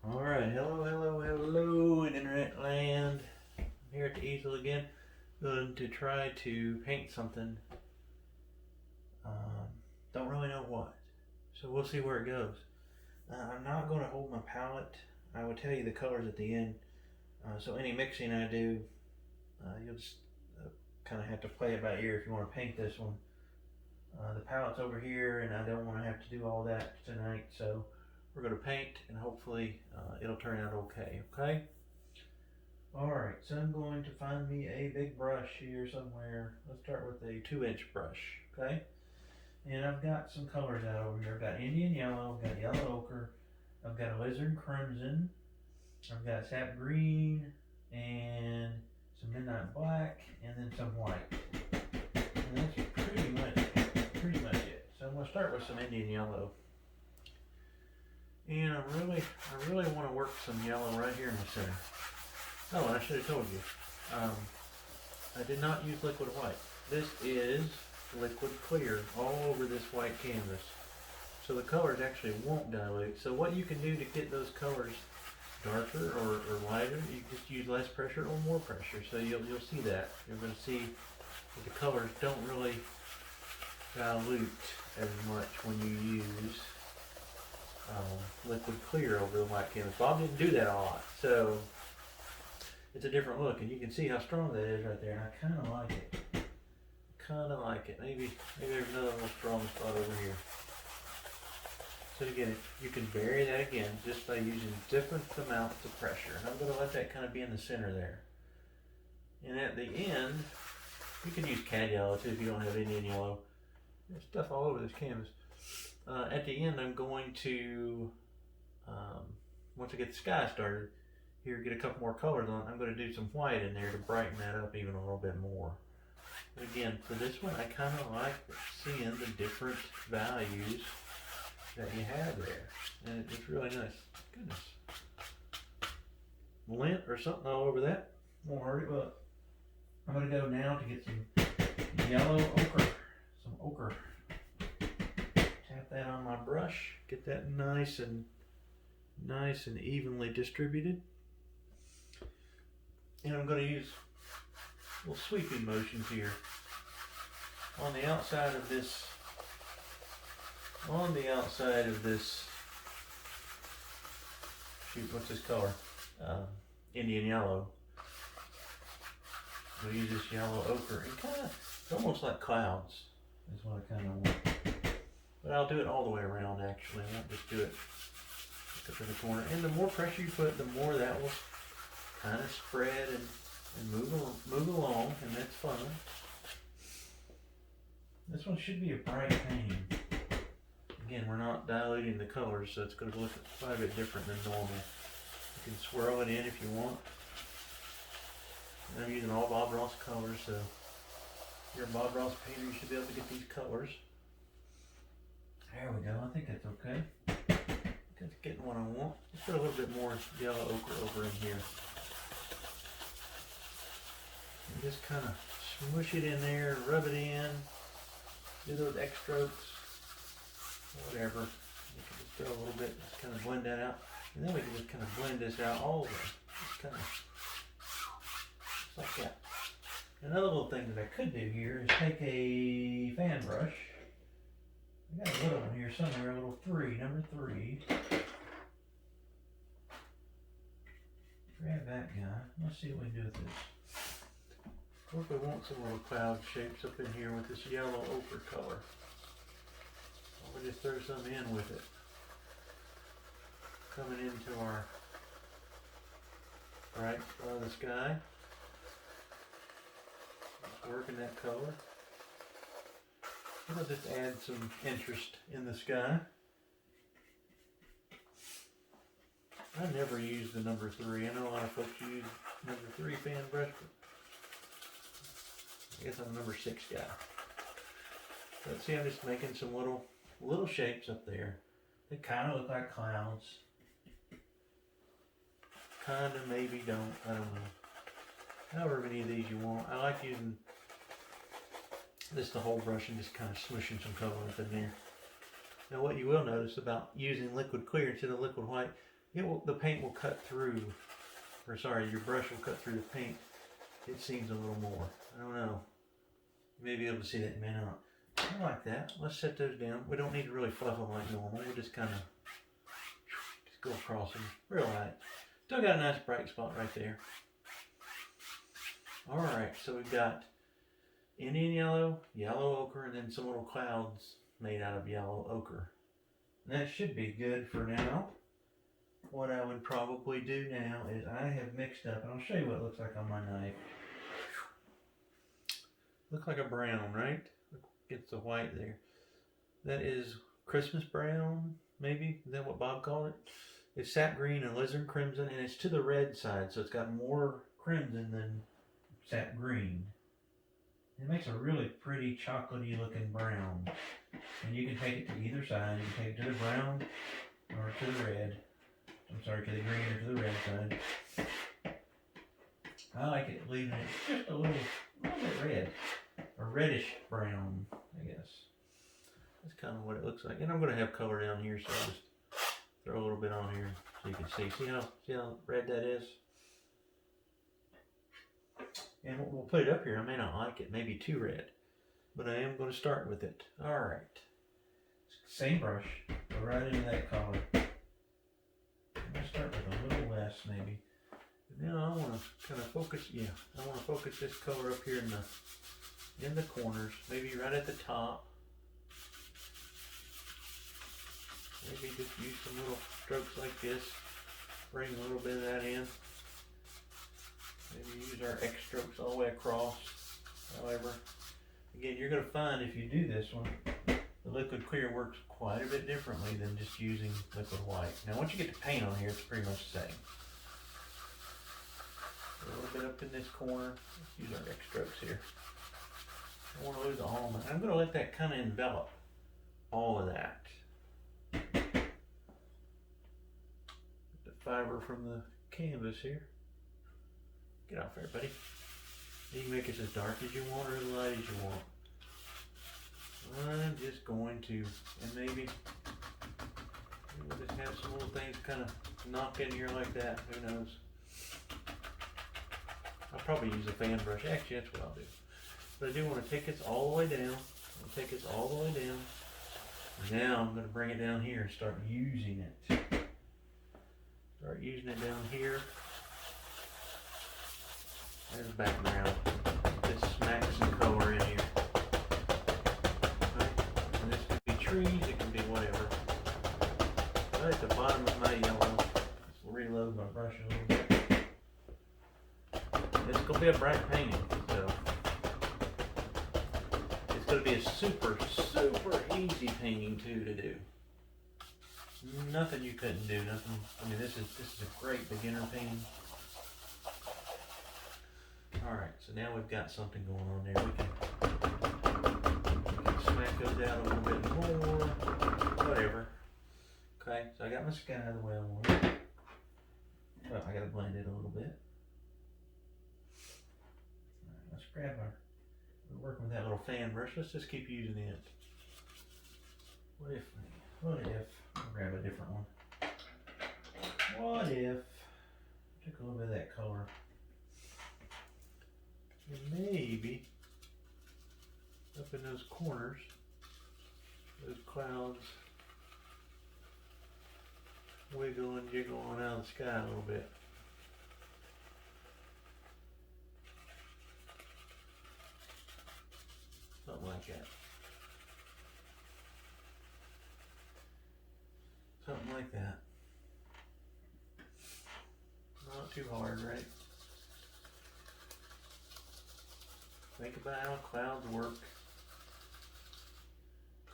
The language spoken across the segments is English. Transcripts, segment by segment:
Alright, hello, internet land. I'm here at the easel again. Going to try to paint something. Don't really know what. So we'll see where it goes. I'm not going to hold my palette. I will tell you the colors at the end. So any mixing I do, you'll just kind of have to play it by ear if you want to paint this one. The palette's over here and I don't want to have to do all that tonight, so we're going to paint and hopefully it'll turn out okay? Alright, so I'm going to find me a big brush here somewhere. Let's start with a 2-inch brush, okay? And I've got some colors out over here. I've got Indian yellow, I've got yellow ochre, I've got alizarin crimson, I've got sap green, and some midnight black, and then some white. And that's pretty much it. So I'm going to start with some Indian yellow. And I really want to work some yellow right here in the center. Oh, and I should have told you. I did not use liquid white. This is liquid clear all over this white canvas. So the colors actually won't dilute. So what you can do to get those colors darker or lighter, you just use less pressure or more pressure. So you'll see that. You're going to see that the colors don't really dilute as much when you use liquid clear over the white canvas. Bob didn't do that a lot, so it's a different look, and you can see how strong that is right there, and I kind of like it. Maybe there's another little strong spot over here. So again, you can vary that again just by using different amounts of pressure, and I'm going to let that kind of be in the center there. And at the end, you can use cad yellow too if you don't have Indian yellow. There's stuff all over this canvas. At the end, I'm going to, once I get the sky started, here get a couple more colors on. I'm going to do some white in there to brighten that up even a little bit more. But again, for this one, I kind of like seeing the different values that you have there, and it's really nice. Goodness, lint or something all over that won't hurt it. But I'm going to go now to get some yellow ochre, some ochre. Tap that on my brush, get that nice and evenly distributed. And I'm going to use little sweeping motions here on the outside of this. Shoot, what's this color? Indian yellow. We'll use this yellow ochre and it's almost like clouds. Is what I kind of want. But I'll do it all the way around actually. I won't just do it up in the corner. And the more pressure you put, the more that will kind of spread and move along, and that's fun. This one should be a bright painting. Again, we're not diluting the colors, so it's going to look quite a bit different than normal. You can swirl it in if you want. And I'm using all Bob Ross colors, so if you're a Bob Ross painter, you should be able to get these colors. There we go. I think that's okay. That's getting what I want. Let's put a little bit more yellow ochre over in here. And just kind of smush it in there, rub it in, do those X strokes, whatever. You can just throw a little bit, just kind of blend that out. And then we can just kind of blend this out all over. Just kind of, just like that. Another little thing that I could do here is take a fan brush. I got a little one here somewhere, a little number 3. Grab that guy. Let's see what we can do with this. Or if we want some little cloud shapes up in here with this yellow ochre color. We'll just throw some in with it. Coming into our right part of the sky. Just working that color. It'll just add some interest in the sky. I never use the number 3. I know a lot of folks use number 3 fan brush, but I guess I'm a number 6 guy. But see, I'm just making some little shapes up there. They kind of look like clouds. Kind of, maybe don't. I don't know. However many of these you want. I like using this the whole brush and just kind of smooshing some color up in there. Now what you will notice about using liquid clear instead of liquid white, the paint will cut through, or sorry, your brush will cut through the paint. It seems a little more. I don't know. You may be able to see that, you may not. I like that. Let's set those down. We don't need to really fluff them like normal. We'll just kind of just go across them real light. Still got a nice bright spot right there. Alright, so we've got Indian yellow, yellow ochre, and then some little clouds made out of yellow ochre. And that should be good for now. What I would probably do now is I have mixed up, and I'll show you what it looks like on my knife. Looks like a brown, right? Gets the white there. That is Christmas brown, maybe? Is that what Bob called it? It's sap green and alizarin crimson, and it's to the red side, so it's got more crimson than sap green. It makes a really pretty chocolatey looking brown. And you can take it to either side. You can take it to the brown or to the red. I'm sorry, to the green or to the red side. I like it leaving it just a little bit red. A reddish brown, I guess. That's kind of what it looks like. And I'm going to have color down here, so I'll just throw a little bit on here so you can see. See how red that is? And we'll put it up here. I may not like it, maybe too red. But I am going to start with it. Alright. Same brush. Go right into that color. I'm going to start with a little less, maybe. But now I want to kind of focus, I want to focus this color up here in the corners. Maybe right at the top. Maybe just use some little strokes like this. Bring a little bit of that in. Maybe use our X strokes all the way across. However, again, you're going to find if you do this one, the liquid clear works quite a bit differently than just using liquid white. Now, once you get the paint on here, it's pretty much the same. A little bit up in this corner. Let's use our X strokes here. I don't want to lose all of it. I'm going to let that kind of envelop all of that. The fiber from the canvas here. Get off there, buddy. You can make it as dark as you want or as light as you want. I'm just going to, and maybe we'll just have some little things kind of knock in here like that. Who knows? I'll probably use a fan brush. Actually, that's what I'll do. But I do want to take this all the way down. I'll take this all the way down. Now I'm going to bring it down here and start using it. Start using it down here. There's the background. Just smack some color in here. Okay. And this could be trees, it can be whatever. Right at the bottom of my yellow. Let's reload my brush a little bit. It's going to be a bright painting, so it's going to be a super, super easy painting too to do. Nothing you couldn't do. Nothing. I mean, this is a great beginner painting. Alright, so now we've got something going on there. We can smack those out a little bit more. Whatever. Okay, so I got my sky the way I want it. Well, I gotta blend it a little bit. Alright, let's grab we're working with that little fan brush. Let's just keep using it. What if, I'll grab a different one. What if, took a little bit of that color. And maybe up in those corners, those clouds wiggle and jiggle on out of the sky a little bit. Something like that. Something like that. Not too hard, right? Think about how clouds work.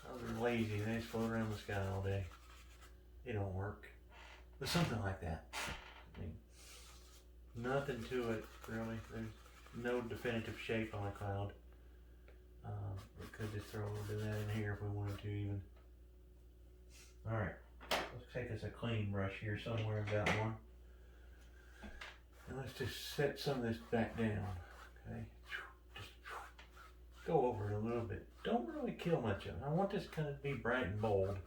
Clouds are lazy. They just float around the sky all day. They don't work. But something like that. I mean, nothing to it, really. There's no definitive shape on a cloud. We could just throw a little bit of that in here if we wanted to even. Alright. Let's take us a clean brush here somewhere. I've got one. And let's just set some of this back down. Okay. Go over it a little bit. Don't really kill much of it. I want this kind of to be bright and bold.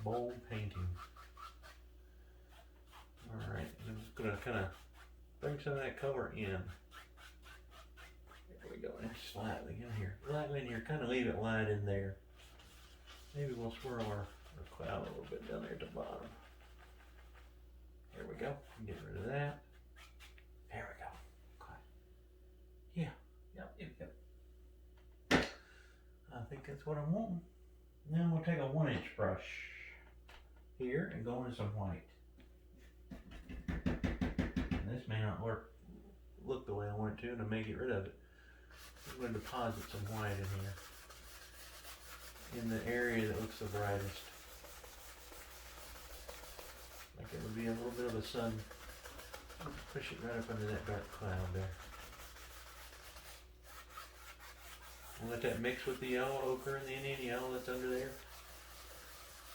bold painting. Alright, I'm just going to kind of bring some of that color in. There we go, and slightly in here. Slightly in here, kind of leave it light in there. Maybe we'll swirl our cloud a little bit down there at the bottom. There we go. Get rid of that. There we go. Okay. Yeah. Yep. I think that's what I'm wanting. Then we'll take a 1-inch brush here and go into some white. And this may not look the way I want it to, and I may get rid of it. I'm going to deposit some white in here, in the area that looks the brightest. Like it would be a little bit of a sun. Push it right up under that dark cloud there. And let that mix with the yellow ochre and the Indian yellow that's under there.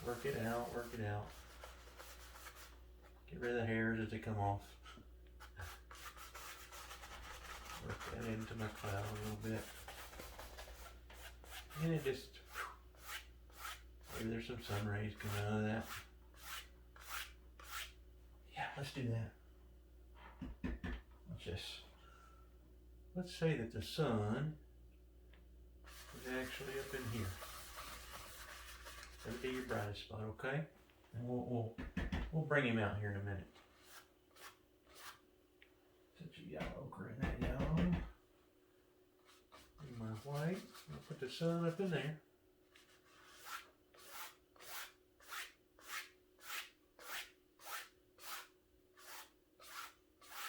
Work it out, work it out. Get rid of the hairs as they come off. Work that into my cloud a little bit. And it just, maybe there's some sun rays coming out of that. Yeah, let's do that. Let's say that the sun is actually up in here. That'll be your brightest spot, okay? And we'll bring him out here in a minute. Set your yellow ochre in that yellow. Bring my white. I'll put the sun up in there.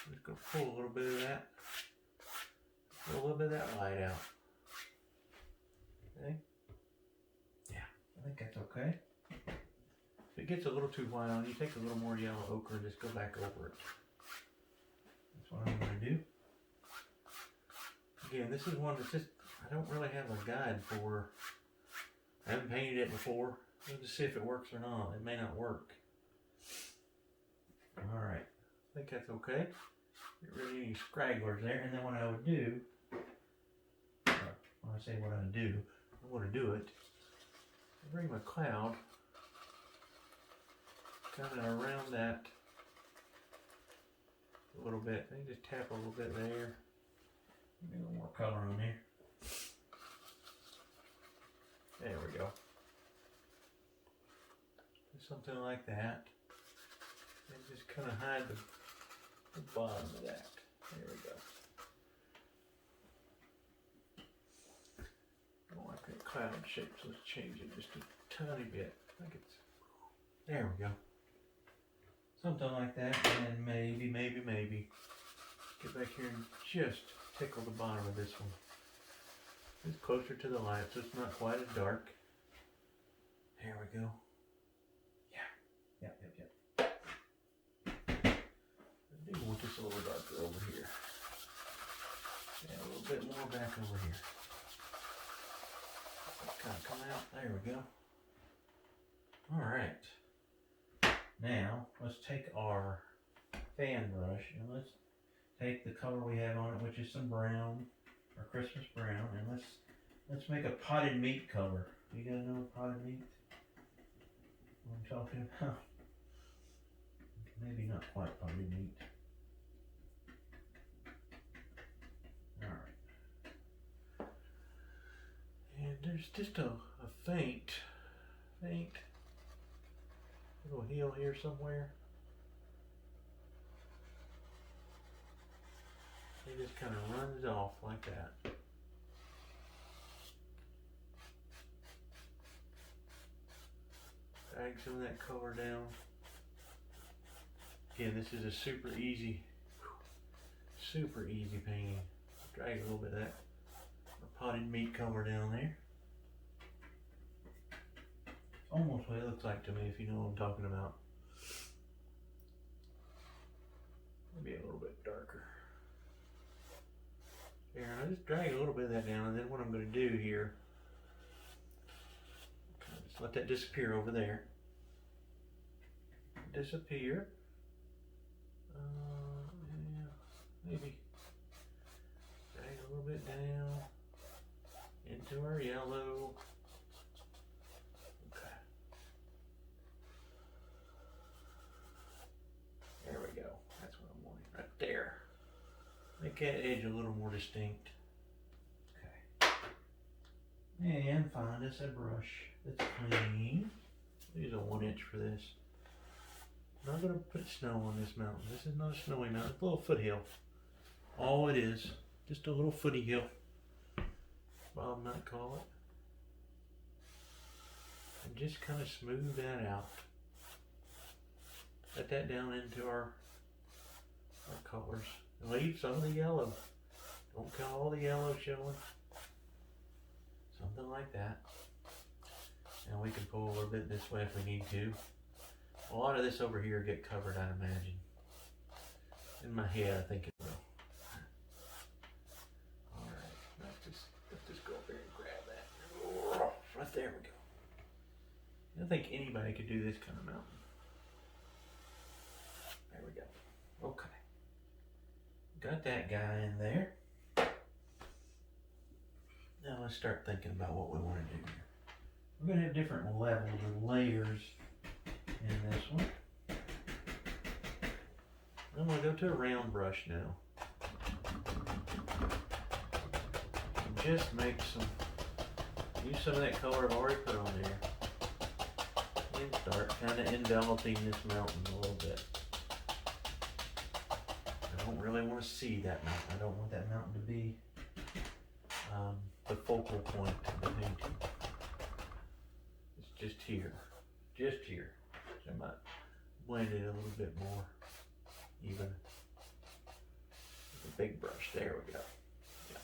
Just gonna pull a little bit of that. Pull a little bit of that light out. Okay? Yeah, I think that's okay. If it gets a little too white on you, take a little more yellow ochre and just go back over it. That's what I'm going to do. Again, this is one that's just, I don't really have a guide for. I haven't painted it before. We'll just see if it works or not. It may not work. Alright, I think that's okay. Get rid of any scragglers there, and then what I would do, when I say what I do, I want to do it. I bring my cloud kind of around that a little bit. I just tap a little bit there. Give me a little more color on there. There we go. Something like that. And just kind of hide the bottom of that. There we go. I don't like that cloud shape, so let's change it just a tiny bit. I think it's, there we go. Something like that, and maybe, get back here and just tickle the bottom of this one. Just closer to the light, so it's not quite as dark. There we go. Yep. I do want this a little darker over here. Yeah, a little bit more back over here. Kind of come out. There we go. Alright. Now, let's take our fan brush and let's take the color we have on it, which is some brown, or Christmas brown, and let's make a potted meat color. You guys know potted meat? What I'm talking about? Maybe not quite potted meat. Alright. And there's just a faint little heel here somewhere. It just kind of runs off like that. Drag some of that color down. Again, this is a super easy painting. Drag a little bit of that potted meat color down there. Almost what it looks like to me, if you know what I'm talking about. Maybe a little bit darker. Here, I just drag a little bit of that down, and then what I'm going to do here, just let that disappear over there. Disappear. Yeah, maybe drag a little bit down into our yellow. Okay. that edge a little more distinct. Okay. And find us a brush that's clean. Use a 1 inch for this. I'm not going to put snow on this mountain. This is not a snowy mountain. It's a little foothill. All it is. Just a little footy hill. Bob might call it. And just kind of smooth that out. Let that down into our colors. And leave some of the yellow. Don't kill all the yellow showing. Something like that. And we can pull a little bit this way if we need to. A lot of this over here get covered, I'd imagine. In my head, I think it will. Alright, let's just go up there and grab that. Right there we go. I don't think anybody could do this kind of mountain. There we go. Okay. Got that guy in there. Now let's start thinking about what we want to do here. We're going to have different levels or layers in this one. I'm going to go to a round brush now. And just make use some of that color I've already put on there. And start kind of enveloping this mountain a little bit. I don't really want to see that mountain. I don't want that mountain to be the focal point of the painting. It's just here. Just here. So I might blend it a little bit more even. With a big brush. There we go. Yeah.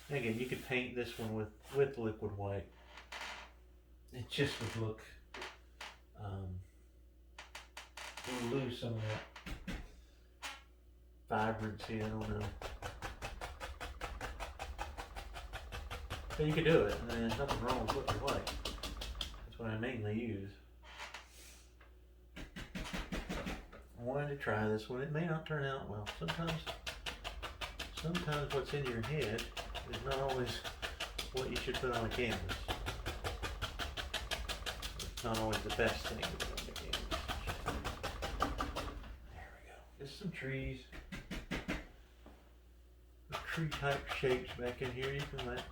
And again, you could paint this one with liquid white. It just would look lose some of that vibrancy, I don't know. So you could do it, and there's nothing wrong with liquid white. That's what I mainly use. I wanted to try this one. It may not turn out well. Sometimes what's in your head is not always what you should put on a canvas. It's not always the best thing to put on the canvas. There we go. Just some trees. Tree type shapes back in here. You can let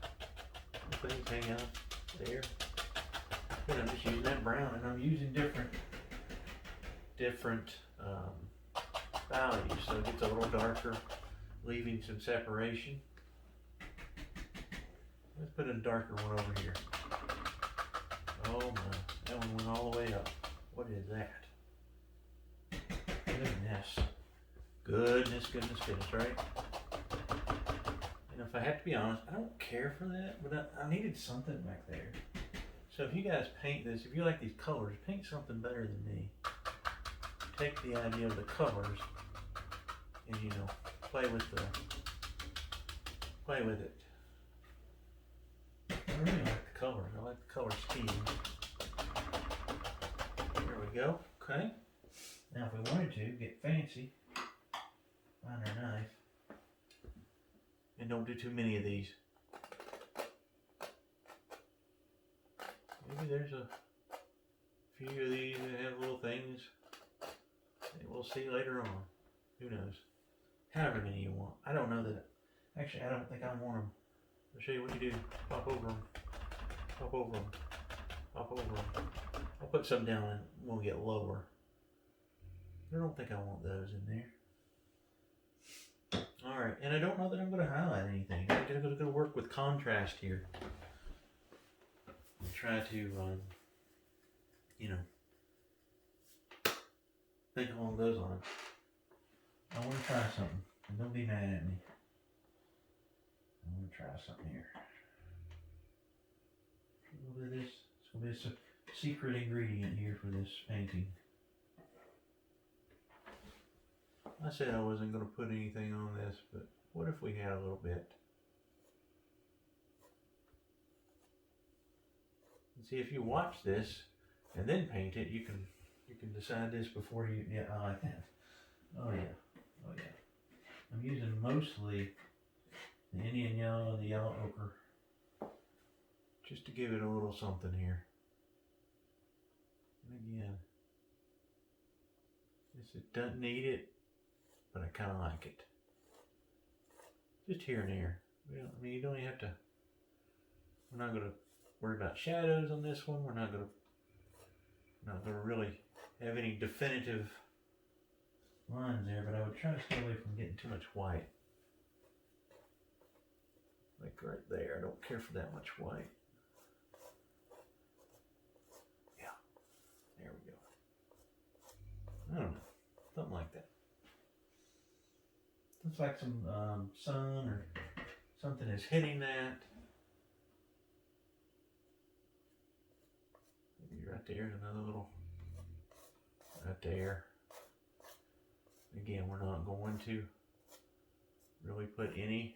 things hang out there. But I'm just using that brown, and I'm using different values, so it gets a little darker, leaving some separation. Let's put a darker one over here. Oh my, that one went all the way up. What is that? Goodness, right? And if I have to be honest, I don't care for that, but I needed something back there. So if you guys paint this, if you like these colors, paint something better than me. Take the idea of the colors and, you know, play with it. I really like the colors. I like the color scheme. There we go. Okay. Now if we wanted to get fancy, find our knife. And don't do too many of these. Maybe there's a few of these that have little things that we'll see later on. Who knows? However many you want. I don't know that. Actually, I don't think I want them. I'll show you what you do. Pop over them. Pop over them. Pop over them. I'll put some down and we'll get lower. I don't think I want those in there. Alright, and I don't know that I'm going to highlight anything. I'm going to work with contrast here. And try to, you know, think along those lines. I want to try something. And don't be mad at me. I want to try something here. A little bit of this. It's going to be a secret ingredient here for this painting. I said I wasn't going to put anything on this, but what if we had a little bit? And see, if you watch this and then paint it, you can decide this before you. Yeah, I like that. Oh yeah, oh yeah. I'm using mostly the Indian yellow and the yellow ochre, just to give it a little something here. And again, it doesn't need it. But I kind of like it. Just here and there. I mean, you don't even have to. We're not going to worry about shadows on this one. We're not going to really have any definitive lines there, but I would try to stay away from getting too much white. Like right there, I don't care for that much white. Yeah, there we go. I don't know, something like that. Looks like some sun or something is hitting that. Maybe right there's another little, right there. Again, we're not going to really put any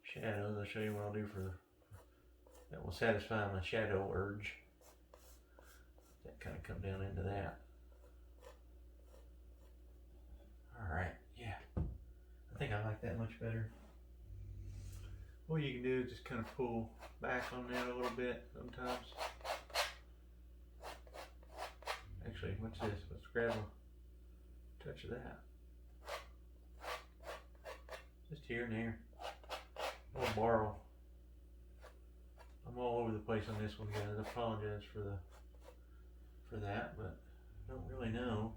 shadows. I'll show you what I'll do for that will satisfy my shadow urge. That kind of come down into that. All right, yeah. I think I like that much better. What you can do is just kind of pull back on that a little bit sometimes. Actually, what's this? Let's grab a touch of that. Just here and there. I'll borrow. I'm all over the place on this one, guys. I apologize for that, but I don't really know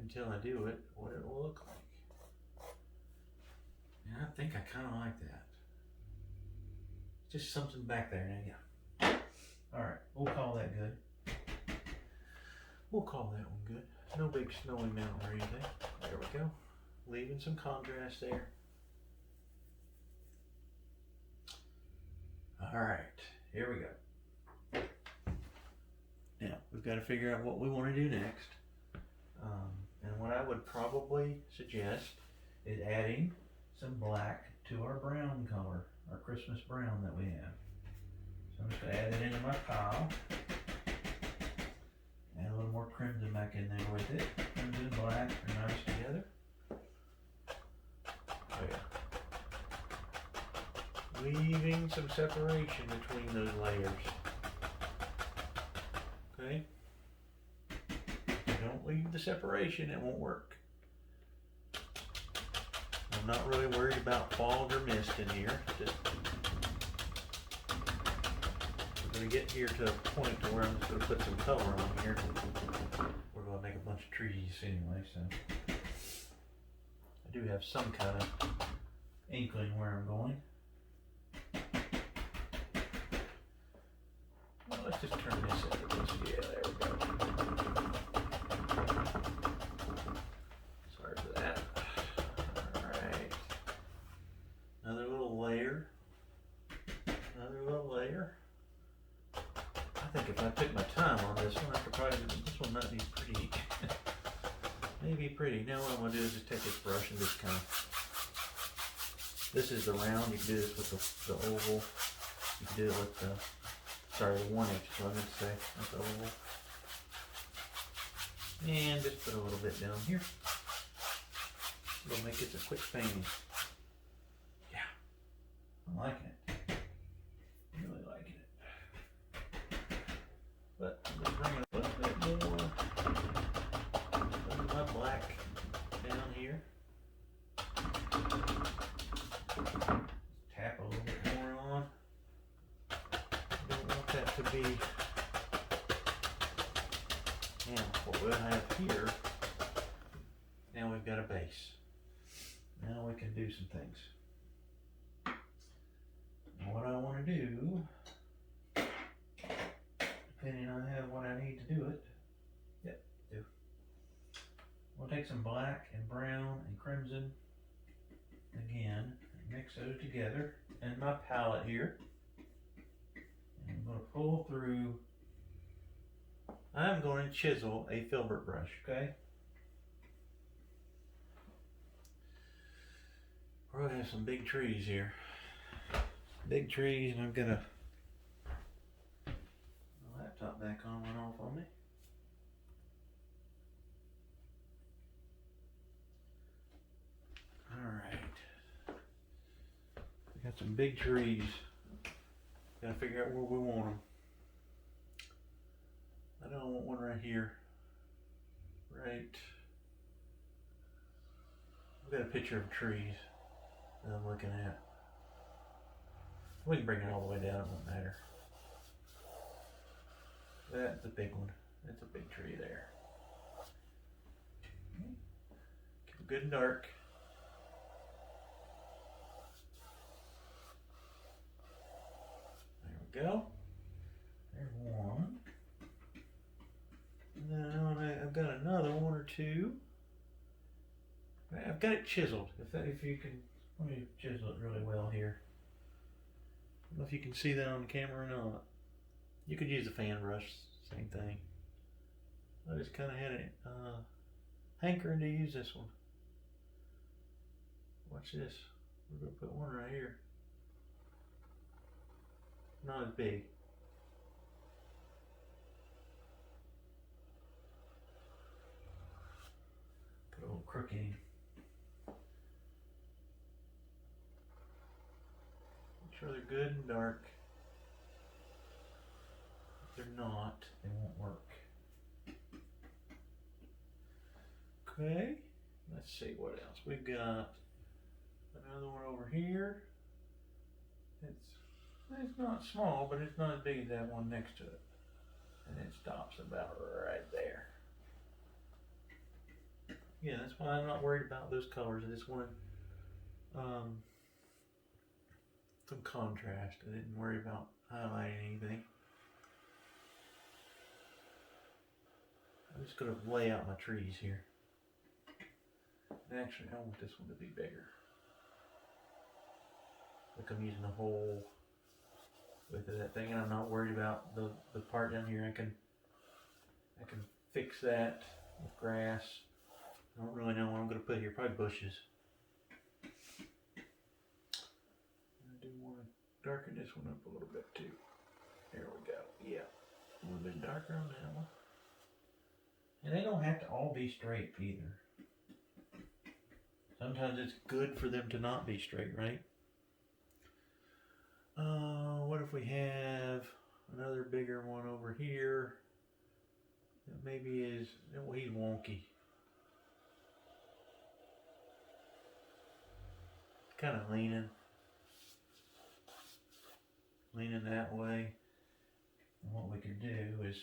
until I do it what it will look like. And I think I kind of like that. Just something back there. Now, yeah. All right, we'll call that good. We'll call that one good. No big snowy mountain or anything. There we go. Leaving some contrast there. All right, here we go. Now, we've got to figure out what we want to do next. And what I would probably suggest is adding some black to our brown color, our Christmas brown that we have. So I'm just going to add it into my pile. Add a little more crimson back in there with it. Crimson and black are nice together. Oh yeah. Leaving some separation between those layers. Okay? If you don't leave the separation, it won't work. I'm not really worried about fog or mist in here. Just we're going to get here to a point to where I'm just going to put some color on here. We're going to make a bunch of trees anyway, so I do have some kind of inkling where I'm going. Well, let's just turn this into this. Yeah, there we go. Sorry for that. Alright. Another little layer. Another little layer. I think if I took my time on this one, I could probably, this one might be pretty, maybe pretty. Now what I'm going to do is just take this brush and just kind of, this is the round, you can do this with the oval, you can do it with the, sorry, the 1/8 is what I meant to say, not the oval. And just put a little bit down here. It'll make it a quick painting. Yeah, I'm liking it. Really liking it. But I'm just bringing a little bit more of my black down here. Tap a little bit more on. Don't want that to be. Now, what we'll have here, now we've got a base. Now we can do some things. And what I want to do, depending on what I need to do it, yep, do. We'll take some black and brown and crimson again, and mix those together in my palette here. And I'm going to pull through. I'm going to chisel a filbert brush, okay? We're going to have some big trees here. Big trees, and I've got my laptop back on, went off on me. Alright. We got some big trees. Got to figure out where we want them. I know I want one right here. Right. I've got a picture of trees. that I'm looking at. We can bring it all the way down, it won't matter. That's a big one. That's a big tree there. Keep it good and dark. There we go. There's one. And then I've got another one or two. I've got it chiseled. If you can, let me chisel it really well here. I don't know if you can see that on the camera or not. You could use a fan brush, same thing. I just kind of had a hankering to use this one. Watch this. We're going to put one right here. Not as big. Put a little crook in him. Make sure they're good and dark. If they're not, they won't work. Okay, let's see what else. We've got another one over here. It's not small, but it's not as big as that one next to it. And it stops about right there. Yeah, that's why I'm not worried about those colors. I just wanted some contrast. I didn't worry about highlighting anything. I'm just going to lay out my trees here. Actually, I want this one to be bigger. Like I'm using the whole width of that thing, and I'm not worried about the part down here. I can fix that with grass. I don't really know what I'm going to put here. Probably bushes. I do want to darken this one up a little bit too. There we go. Yeah, a little bit darker on that one. And they don't have to all be straight either. Sometimes it's good for them to not be straight, right? What if we have another bigger one over here that maybe is, well, he's wonky. Kind of leaning that way. And what we could do is,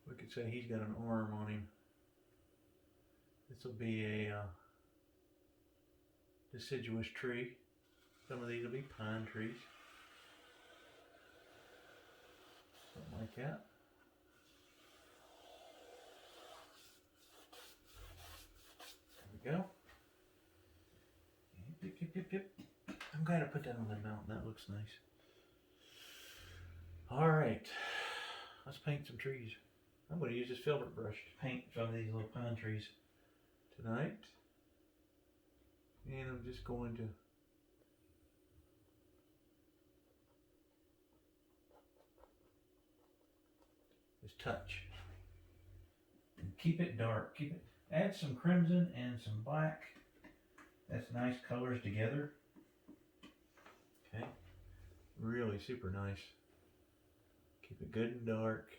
we could say he's got an arm on him. This will be a deciduous tree. Some of these will be pine trees. Something like that. There we go. Yep. I'm glad I put that on the mountain. That looks nice. Alright. Let's paint some trees. I'm going to use this filbert brush to paint some of these little pine trees tonight. And I'm just going to just touch. And keep it dark. Add some crimson and some black. That's nice colors together. Okay. Really super nice. Keep it good and dark.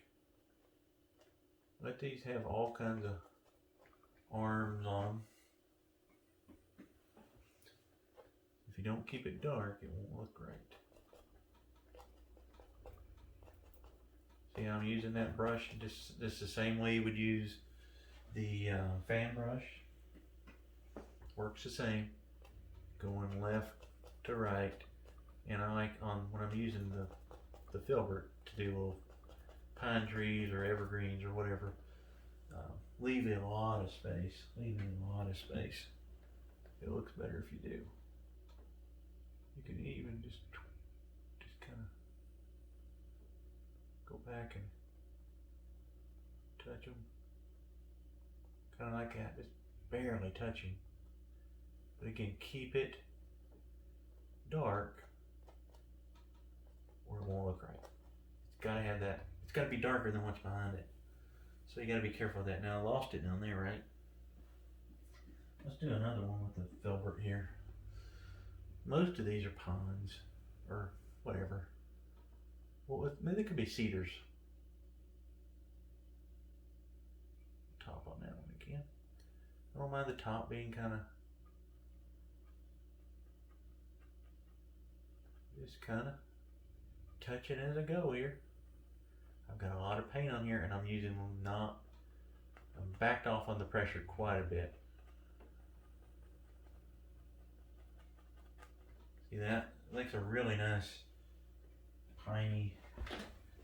Let these have all kinds of arms on them. If you don't keep it dark, it won't look right. See how I'm using that brush? This is the same way you would use the fan brush. Works the same. Going left to right. And I like when I'm using the filbert to do little pine trees or evergreens or whatever. Leave it a lot of space. Leave it a lot of space. It looks better if you do. You can even just kind of go back and touch them. Kind of like that, just barely touching. But again, keep it dark or it won't look right. It's got to have that. It's got to be darker than what's behind it. So you got to be careful of that. Now I lost it down there, right? Let's do another one with the filbert here. Most of these are pines or whatever. Well, maybe they could be cedars. Top on that one again. I don't mind the top being kind of Just kind of touching as I go here. I've got a lot of paint on here and I'm using I'm backed off on the pressure quite a bit. See that? It makes a really nice piney,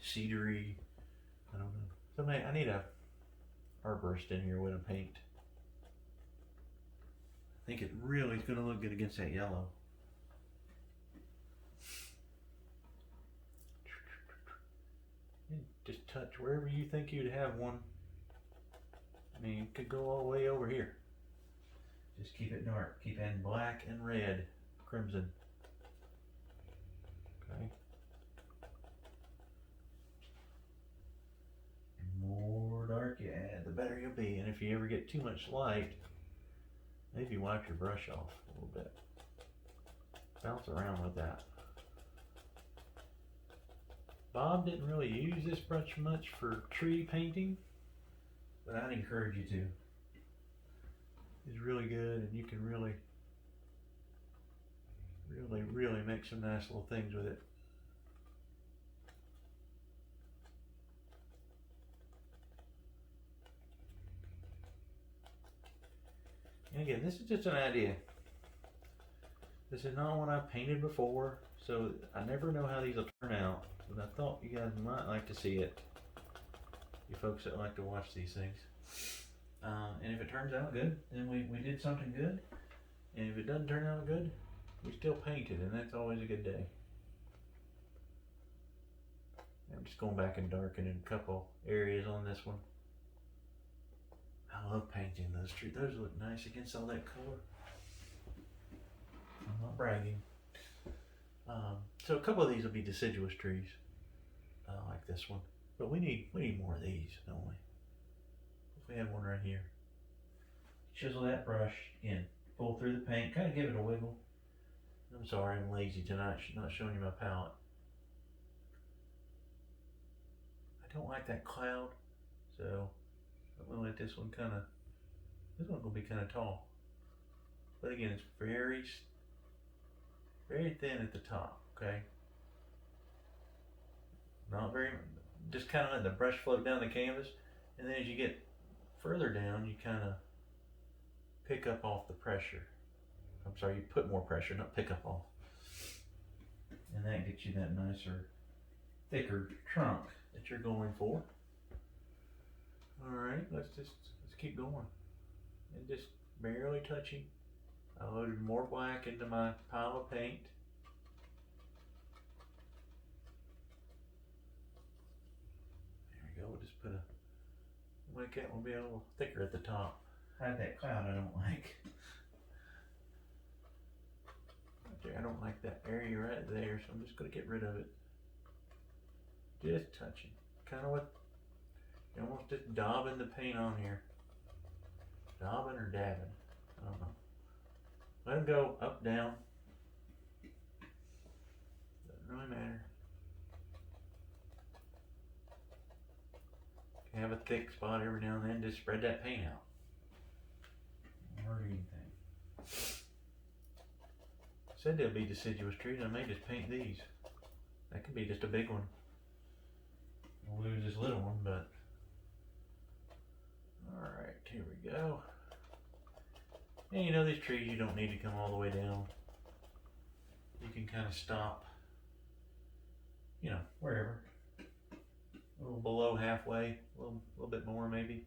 cedary, I don't know. I need a arborist in here with a paint. I think it really is going to look good against that yellow. Just touch wherever you think you'd have one. I mean, it could go all the way over here. Just keep it dark. Keep adding black and red, crimson. Okay. The more dark you add, the better you'll be. And if you ever get too much light, maybe wipe your brush off a little bit. Bounce around with that. Bob didn't really use this brush much for tree painting, but I'd encourage you to. It's really good, and you can really make some nice little things with it. And again, this is just an idea. This is not one I've painted before, so I never know how these will turn out. But I thought you guys might like to see it. You folks that like to watch these things. And if it turns out good, then we did something good. And if it doesn't turn out good, we still painted, and that's always a good day. I'm just going back and darkening a couple areas on this one. I love painting those trees. Those look nice against all that color. I'm not bragging. So a couple of these will be deciduous trees, like this one. But we need more of these, don't we? If we had one right here. Chisel that brush, again, pull through the paint, kind of give it a wiggle. I'm sorry, I'm lazy tonight, not showing you my palette. I don't like that cloud, so I'm gonna let this one this one's gonna be kind of tall. But again, it's very thin at the top, okay? Not very, just kind of let the brush float down the canvas, and then as you get further down, you kind of pick up off the pressure. I'm sorry, you put more pressure, not pick up off. And that gets you that nicer, thicker trunk that you're going for. All right, let's keep going. And just barely touching. I loaded more black into my pile of paint. There we go, we'll just make that one be a little thicker at the top. Hide that cloud I don't like. Right there, I don't like that area right there, so I'm just gonna get rid of it. Just touching. Kind of what, you almost just daubing the paint on here. Daubing or dabbing, I don't know. Let them go up, down. Doesn't really matter. Can have a thick spot every now and then, just spread that paint out. Don't hurt anything. Said there'll be deciduous trees, I may just paint these. That could be just a big one. We'll lose this little one, but alright, here we go. And you know, these trees, you don't need to come all the way down. You can kind of stop, you know, wherever. A little below halfway, a little bit more maybe.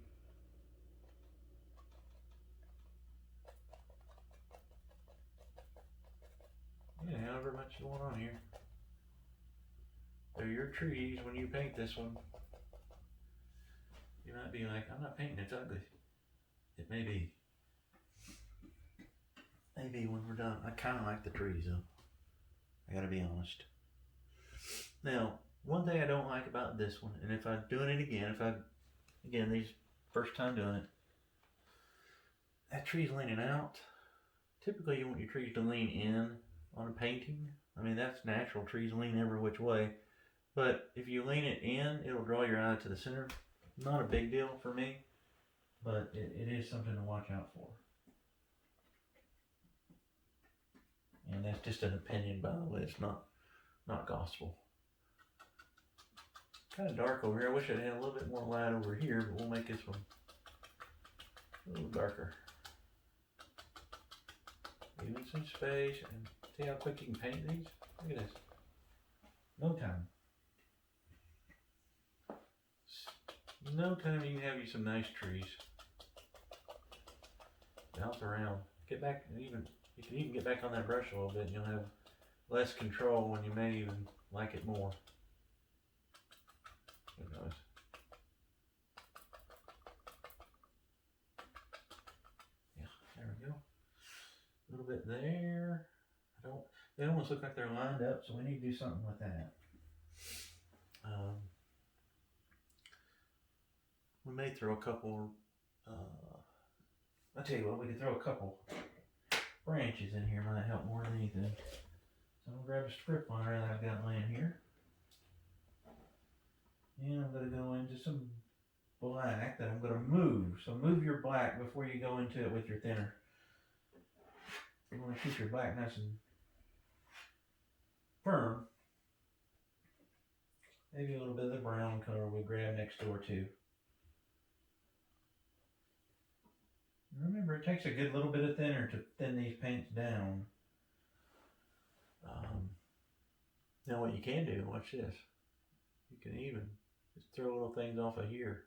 Yeah, however much you want on here. They're your trees when you paint this one. You might be like, I'm not painting, it's ugly. It may be. Maybe when we're done. I kind of like the trees though. I gotta be honest. Now, one thing I don't like about this one, and if I'm doing it again, these first time doing it, that tree's leaning out. Typically you want your trees to lean in on a painting. I mean, that's natural. Trees lean every which way. But if you lean it in, it'll draw your eye to the center. Not a big deal for me, but it is something to watch out for. And that's just an opinion, by the way. It's not not gospel. Kind of dark over here. I wish I had a little bit more light over here, but we'll make this one a little darker. Leaving some space, and see how quick you can paint these? Look at this. No time. No time you can have you some nice trees. Bounce around. Get back, you can even get back on that brush a little bit and you'll have less control, and you may even like it more. Who knows? Yeah, there we go. A little bit there. They almost look like they're lined up, so we need to do something with that. We may throw a couple, I'll tell you what, we could throw a couple branches in here, might help more than anything. So I'm going to grab a strip liner that I've got laying here. And I'm going to go into some black that I'm going to move. So move your black before you go into it with your thinner. You want to keep your black nice and firm. Maybe a little bit of the brown color we grab next door too. Remember, it takes a good little bit of thinner to thin these paints down. Now what you can do, watch this. You can even just throw little things off of here.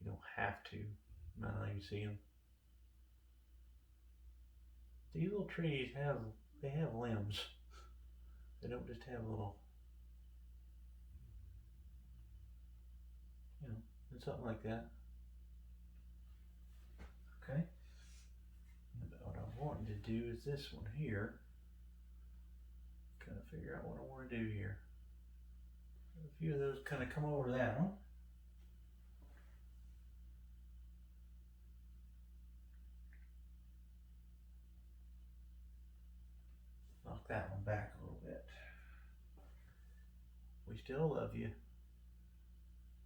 You don't have to. I don't even see them. These little trees have limbs. They don't just have little, and something like that. Okay. And what I'm wanting to do is this one here. Kind of figure out what I want to do here. A few of those kind of come over that one. Knock that one back a little bit. We still love you.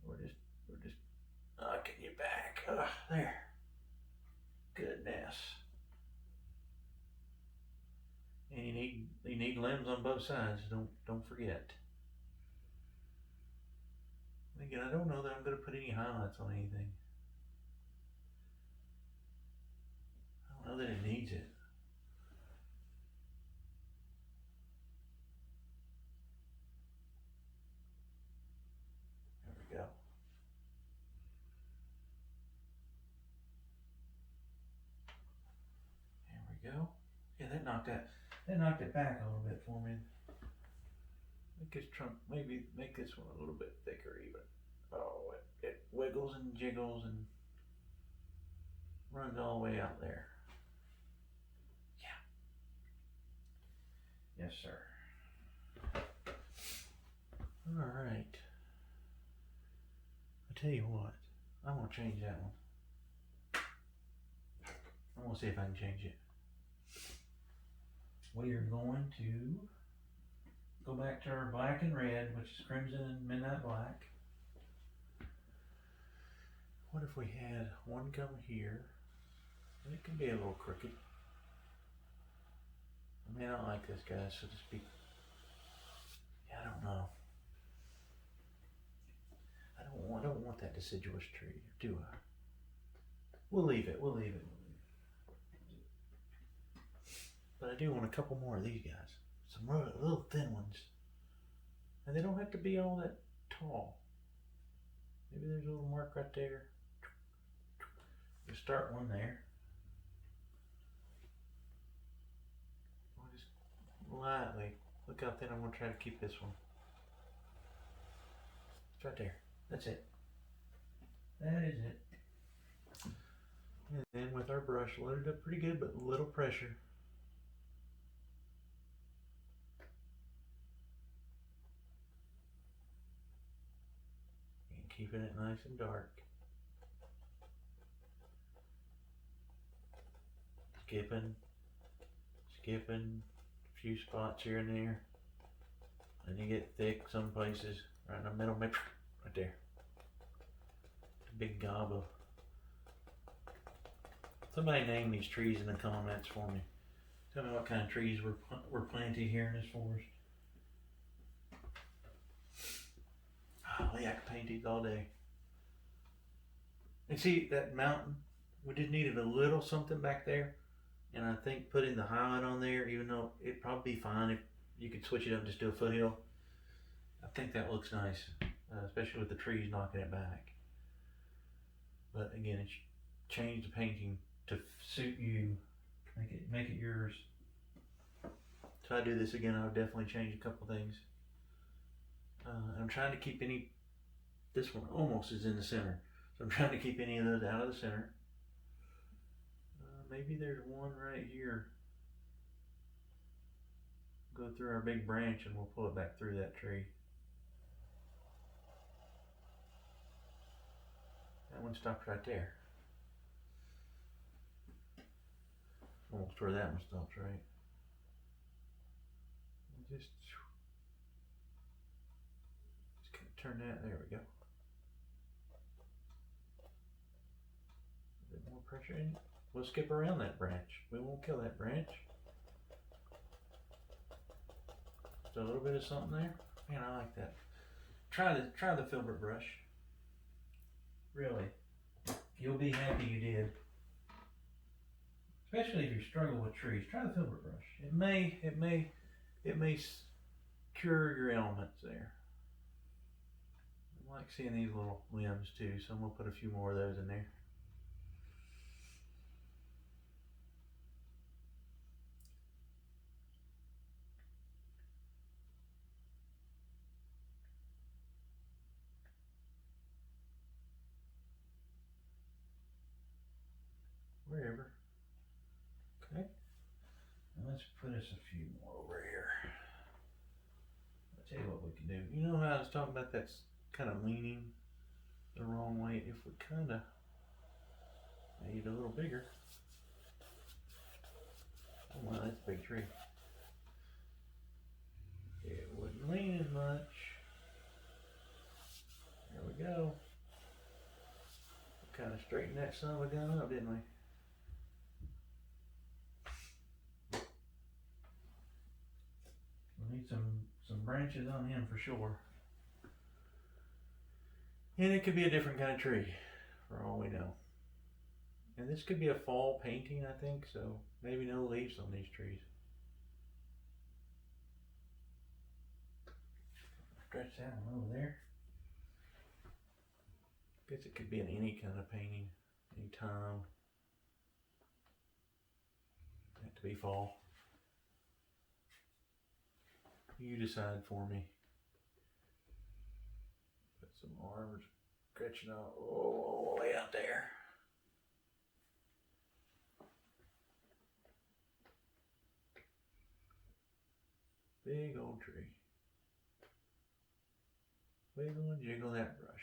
We're just knocking you back. There. Goodness. And you need limbs on both sides. Don't forget. And again, I don't know that I'm going to put any highlights on anything. I don't know that it needs it. There we go. There we go. Yeah, that knocked it back a little bit for me. Make this trunk, maybe make this one a little bit thicker even. Oh, it wiggles and jiggles and runs all the way out there. Yeah. Yes, sir. All right. I tell you what, I'm gonna change that one. I'm gonna see if I can change it. We are going to go back to our black and red, which is crimson and midnight black. What if we had one come here? And it can be a little crooked. I may not like this guy, so to speak. Yeah, I don't know. I don't want that deciduous tree, do I? We'll leave it. But I do want a couple more of these guys. Some little thin ones. And they don't have to be all that tall. Maybe there's a little mark right there. You start one there. I'll just lightly look out there. I'm going to try to keep this one. It's right there. That's it. That is it. And then with our brush, load it up pretty good, but a little pressure. And keeping it nice and dark. Skipping a few spots here and there. And you get thick some places. Right in the middle, right there. A big gob of. Somebody name these trees in the comments for me. Tell me what kind of trees were planted here in this forest. Oh, yeah, I could paint these all day. And see, that mountain, we just needed a little something back there. And I think putting the highlight on there, even though it'd probably be fine if you could switch it up and just do a foothill. I think that looks nice, especially with the trees knocking it back. But again, it's change the painting to suit you. Make it yours. If I do this again, I would definitely change a couple things. I'm trying to keep this one almost is in the center. So I'm trying to keep any of those out of the center. Maybe there's one right here. Go through our big branch and we'll pull it back through that tree. That one stops right there. Almost where that one stops, right? Just kind of turn that. There we go. A bit more pressure in it. We'll skip around that branch. We won't kill that branch. Just a little bit of something there. Man, I like that. Try the filbert brush. Really, you'll be happy you did. Especially if you struggle with trees, try the filbert brush. It may cure your elements there. I like seeing these little limbs too, so I'm gonna put a few more of those in there. Wherever. Okay. Now let's put us a few more over here. I'll tell you what we can do. You know how I was talking about that's kind of leaning the wrong way? If we kind of made it a little bigger. Oh wow, that's a big tree. It wouldn't lean as much. There we go. Kind of straightened that son of a gun up, didn't we? We'll need some branches on him for sure. And it could be a different kind of tree, for all we know. And this could be a fall painting, I think, so maybe no leaves on these trees. Stretch that one over there. Guess it could be in any kind of painting, any time. Have to be fall. You decide for me. Put some arms stretching out all the way out there. Big old tree. Wiggle and jiggle that brush.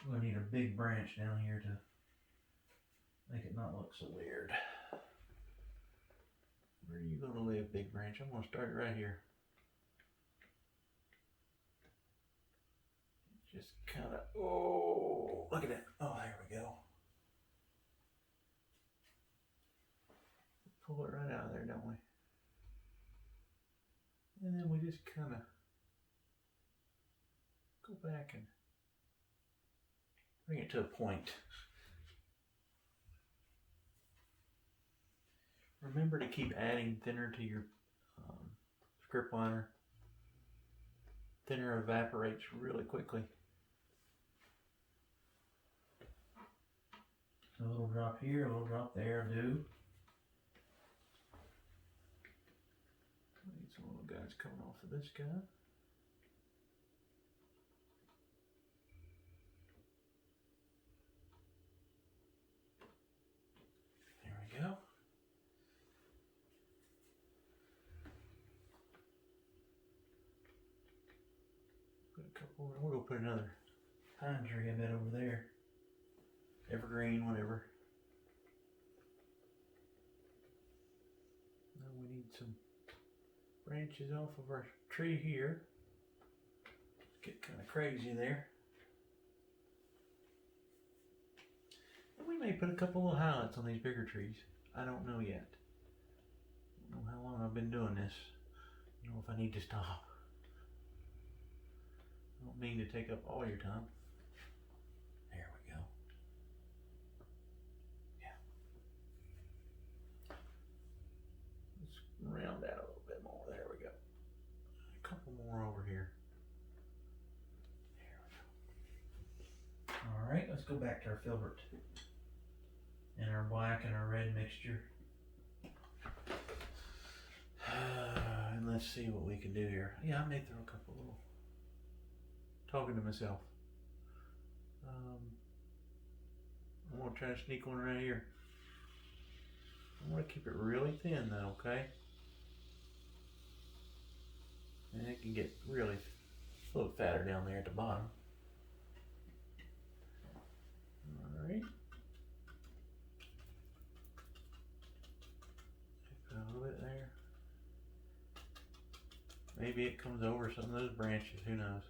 We're going to need a big branch down here to make it not look so weird. Where are you going to live, big branch? I'm going to start right here. Just kind of, oh, look at that. Oh, there we go. Pull it right out of there, don't we? And then we just kind of go back and bring it to a point. Remember to keep adding thinner to your script liner. Thinner evaporates really quickly. So a little drop here, a little drop there, do. Need some little guys coming off of this guy. Go. Put a couple, we'll go put another pine tree I bet over there. Evergreen, whatever. Now we need some branches off of our tree here. Get kind of crazy there. may put a couple of highlights on these bigger trees. I don't know yet. I don't know how long I've been doing this. I don't know if I need to stop. I don't mean to take up all your time. There we go. Yeah. Let's round out a little bit more. There we go. A couple more over here. There we go. All right, let's go back to our filbert and our black and our red mixture. And let's see what we can do here. Yeah, I may throw a couple little. Talking to myself. I'm gonna try to sneak one right here. I want to keep it really thin though, okay? And it can get really a little fatter down there at the bottom. All right. Put a little bit there. Maybe it comes over some of those branches, who knows?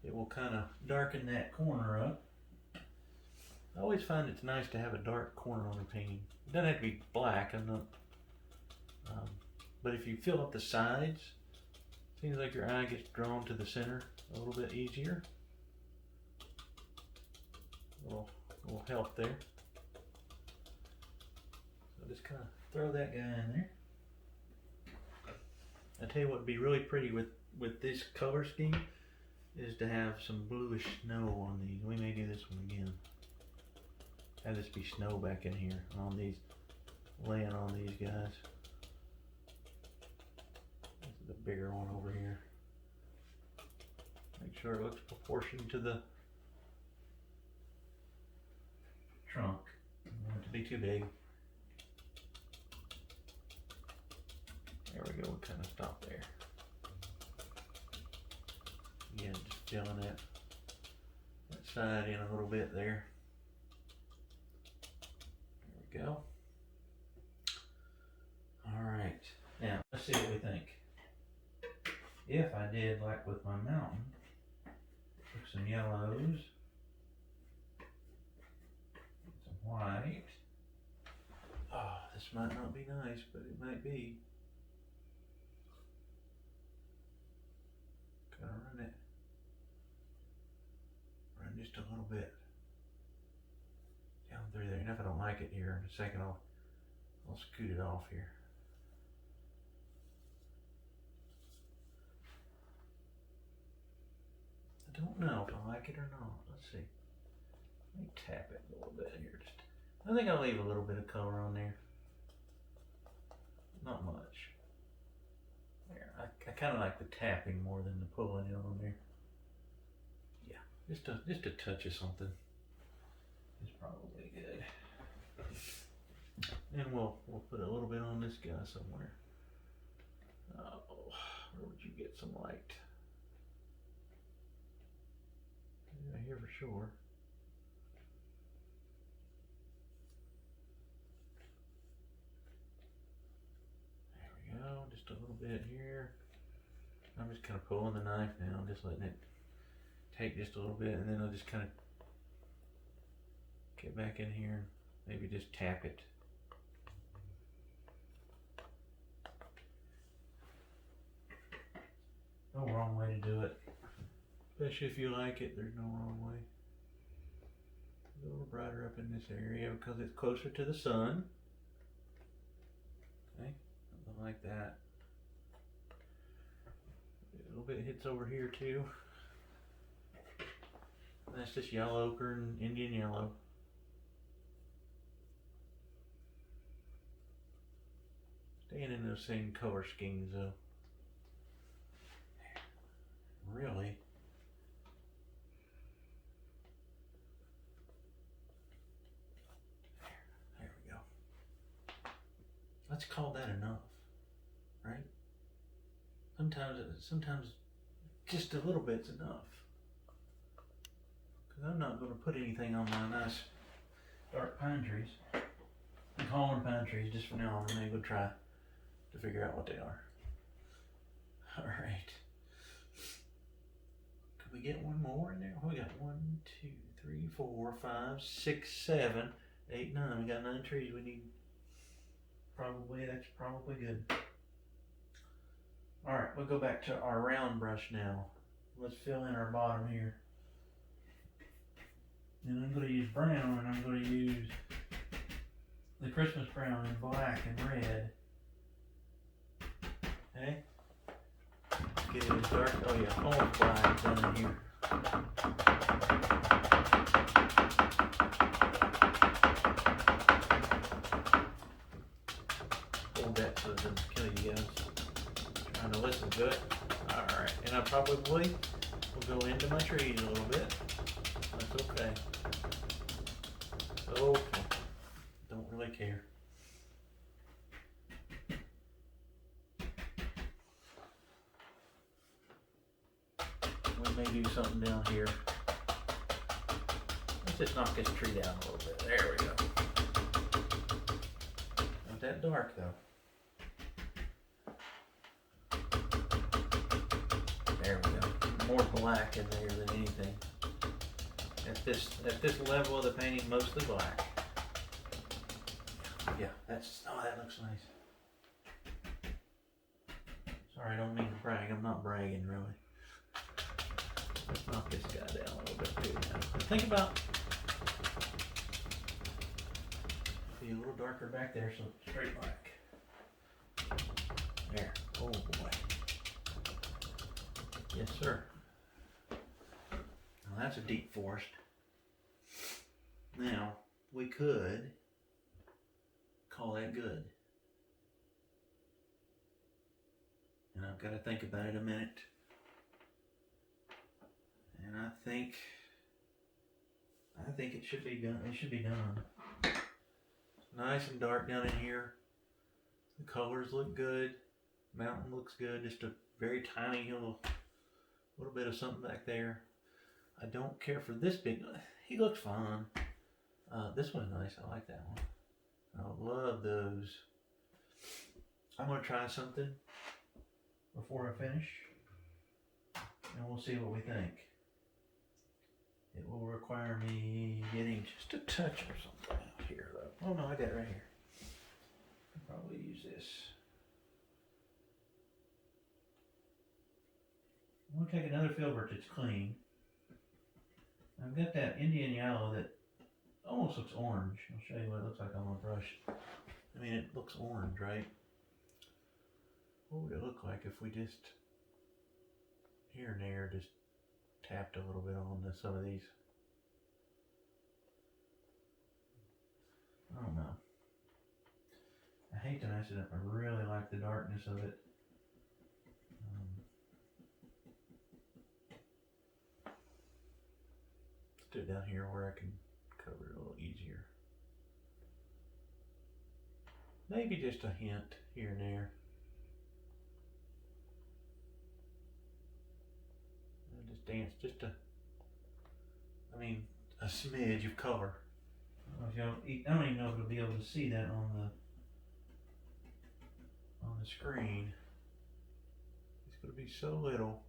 It will kind of darken that corner up. I always find it's nice to have a dark corner on a painting. It doesn't have to be black, I'm not, but if you fill up the sides, it seems like your eye gets drawn to the center a little bit easier. A little help there. So just kind of throw that guy in there. I tell you what would be really pretty with this color scheme is to have some bluish snow on these. We may do this one again. Have this be snow back in here on these, laying on these guys. This is a bigger one over here. Make sure it looks proportioned to the trunk. I don't want it to be too big. There we go, we'll kind of stop there. Again, just filling that side in a little bit there. There we go. Alright, now let's see what we think. If I did like with my mountain, took some yellows, some white. Oh, this might not be nice, but it might be. Kind of run just a little bit down through there. And if I don't like it here in a second, I'll scoot it off here. I don't know if I like it or not. Let's see. Let me tap it a little bit here. I think I'll leave a little bit of color on there. Not much. There, I kind of like the tapping more than the pulling it on there. Yeah, just a touch of something is probably good. And we'll put a little bit on this guy somewhere. Oh, where would you get some light? Yeah, here for sure. Go, just a little bit here. I'm just kind of pulling the knife now, just letting it take just a little bit, and then I'll just kind of get back in here and maybe just tap it. No wrong way to do it, especially if you like it. There's no wrong way. A little brighter up in this area because it's closer to the sun. Okay. Like that. A little bit hits over here too. That's just yellow ochre and Indian yellow. Staying in those same color schemes though. Really. There we go. Let's call that enough. Right? Sometimes just a little bit's enough. Because I'm not going to put anything on my nice dark pine trees. I'm calling pine trees just for now. I'm going to go try to figure out what they are. Alright. Could we get one more in there? Oh, we got 1, 2, 3. 3, 4, 5, 6, 7, 8, 9. We got 9 trees we need. That's probably good. Alright, we'll go back to our round brush now. Let's fill in our bottom here. And I'm going to use brown, and I'm going to use the Christmas brown and black and red. Okay? Get it as dark. Oh yeah, almost black down in here. Hold that so it doesn't kill you guys. Trying to listen to it. Alright, and I probably will go into my trees a little bit. That's okay. Okay. Don't really care. We may do something down here. Let's just knock this tree down a little bit. There we go. Not that dark though. There we go. More black in there than anything. At this level of the painting, mostly black. Yeah, that looks nice. Sorry, I don't mean to brag. I'm not bragging really. Let's knock this guy down a little bit too now. Think about be a little darker back there, so it's straight black. There. Oh boy. Yes, sir. Now that's a deep forest. Now, we could call that good. And I've got to think about it a minute. And I think it should be done. It should be done. It's nice and dark down in here. The colors look good. Mountain looks good. Just a very tiny little bit of something back there. I don't care for this big. He looks fine. This one's nice. I like that one. I love those. I'm going to try something before I finish. And we'll see what we think. It will require me getting just a touch or something out here though. Oh no, I got it right here. I'll probably use this. I'm going to take another filbert that's clean. I've got that Indian yellow that almost looks orange. I'll show you what it looks like on my brush. I mean, it looks orange, right? What would it look like if we just, here and there, just tapped a little bit on some of these? I don't know. I hate to mess it up. I really like the darkness of it. Let's do it down here where I can cover it a little easier. Maybe just a hint here and there. I'll just dance just a smidge of color. I don't even know if you'll be able to see that on the screen. It's going to be so little.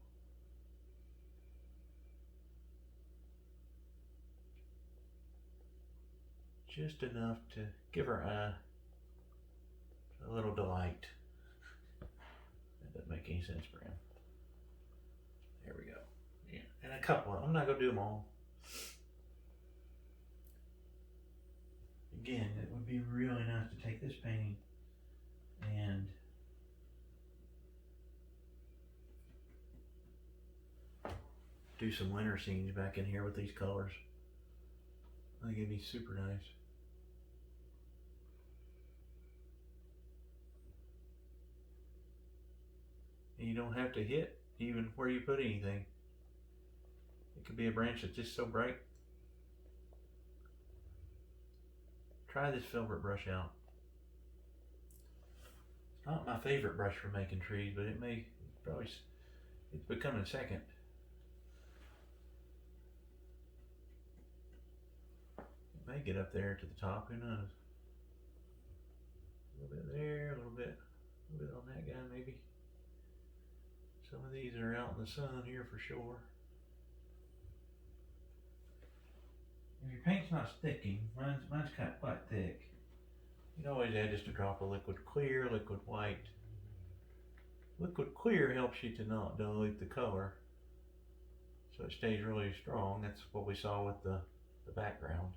Just enough to give our eye a little delight. That doesn't make any sense for him. There we go. Yeah, and a couple of them. I'm not going to do them all. Again, it would be really nice to take this painting and do some winter scenes back in here with these colors. I think it'd be super nice. And you don't have to hit even where you put anything. It could be a branch that's just so bright. Try this filbert brush out. It's not my favorite brush for making trees, but it's becoming second. It may get up there to the top, who knows? A little bit there, a little bit on that guy maybe. Some of these are out in the sun here for sure. If your paint's not sticking, mine's kind of quite thick. You can always add just a drop of liquid clear, liquid white. Liquid clear helps you to not dilute the color, so it stays really strong. That's what we saw with the background.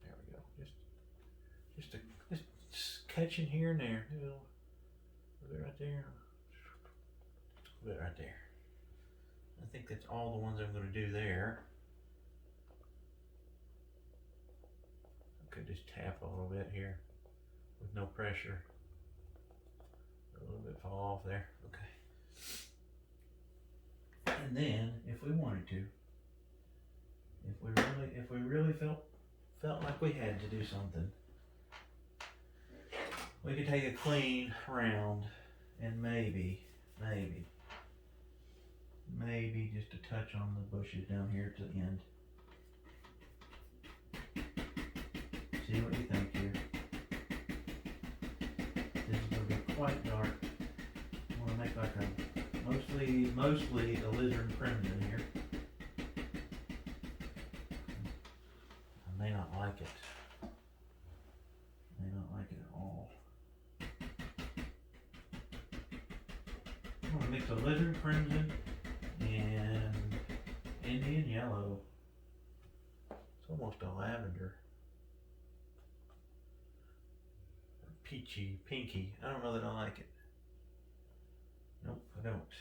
Yeah, there we go. Just catching here and there. A little bit right there. A little bit right there. I think that's all the ones I'm going to do there. I could just tap a little bit here with no pressure. A little bit fall off there. Okay. And then, if we wanted to, if we really felt like we had to do something, we could take a clean round and maybe just a touch on the bushes down here to the end. See what you think here. This is going to be quite dark. I want to make like a mostly alizarin crimson here. I may not like it. May not like it at all. I'm going to mix alizarin crimson and Indian yellow. It's almost a lavender. Peachy, pinky. I don't know that I like it. Nope, I don't.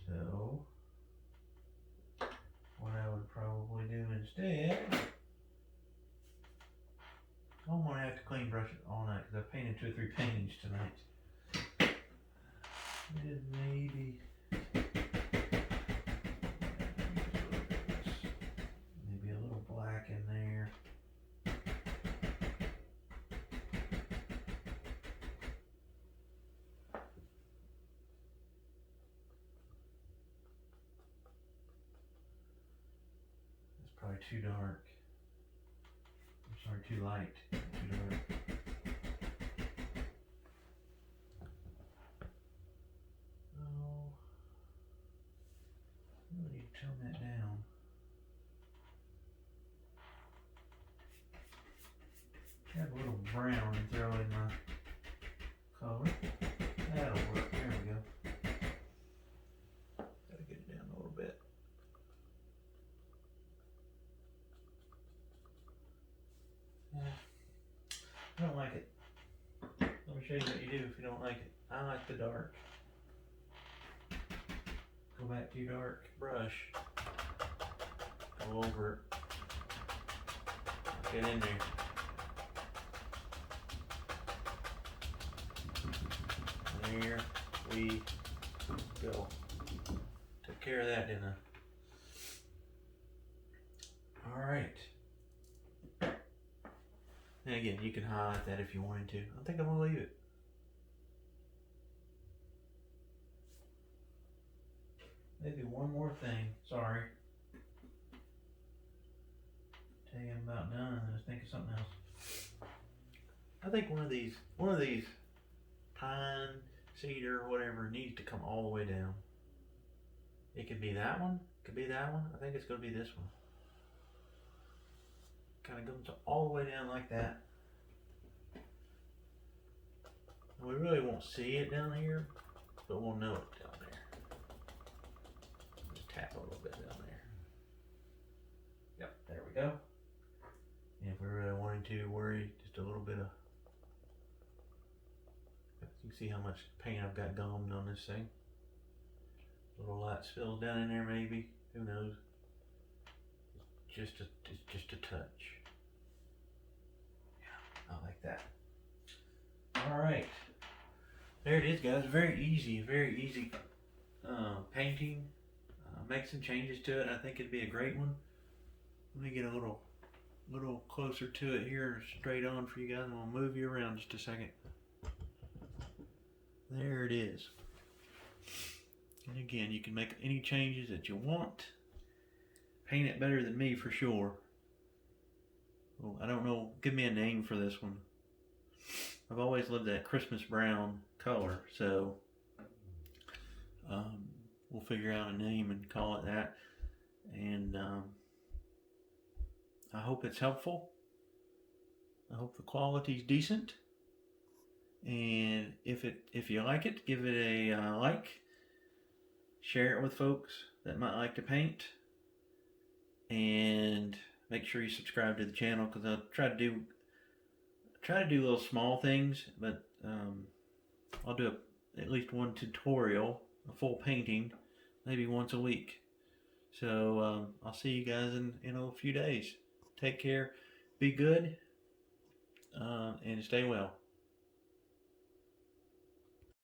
So, what I would probably do instead, I'm going to have to clean brush it all night because I painted 2 or 3 paintings tonight. And maybe a little black in there. It's probably too dark. I'm sorry, too light. Too dark. Tone that down. Have a little brown and throw in my color. That'll work. There we go. Gotta get it down a little bit. I don't like it. Let me show you what you do if you don't like it. I like the dark. Go back to your dark brush. Go over it. Get in there. There we go. Took care of that, didn't I? Alright. And again, you can highlight that if you wanted to. I think I'm going to leave it. Maybe one more thing. Sorry. Tell you I'm about done and I was thinking something else. I think one of these pine, cedar, whatever needs to come all the way down. It could be that one. Could be that one. I think it's going to be this one. Kind of goes all the way down like that. And we really won't see it down here, but we'll know it down there. Just tap a little bit down there. Yep, there we go. And if we really wanted to worry just a little bit of, you can see how much paint I've got gummed on this thing. Little light spills down in there maybe, who knows. It's just a touch. Yeah, I like that. Alright. There it is, guys. Very easy painting. Make some changes to it. I think it'd be a great one. Let me get a little closer to it here, straight on for you guys. I'm gonna move you around just a second. There it is. And again, you can make any changes that you want. Paint it better than me for sure. Well, I don't know. Give me a name for this one. I've always loved that Christmas brown color, so we'll figure out a name and call it that. and I hope it's helpful. I hope the quality's decent, and if you like it, give it a like, share it with folks that might like to paint, and make sure you subscribe to the channel, because I'll try to do little small things, but I'll do at least one tutorial, a full painting, maybe once a week. So I'll see you guys in a few days. Take care, be good, and stay well.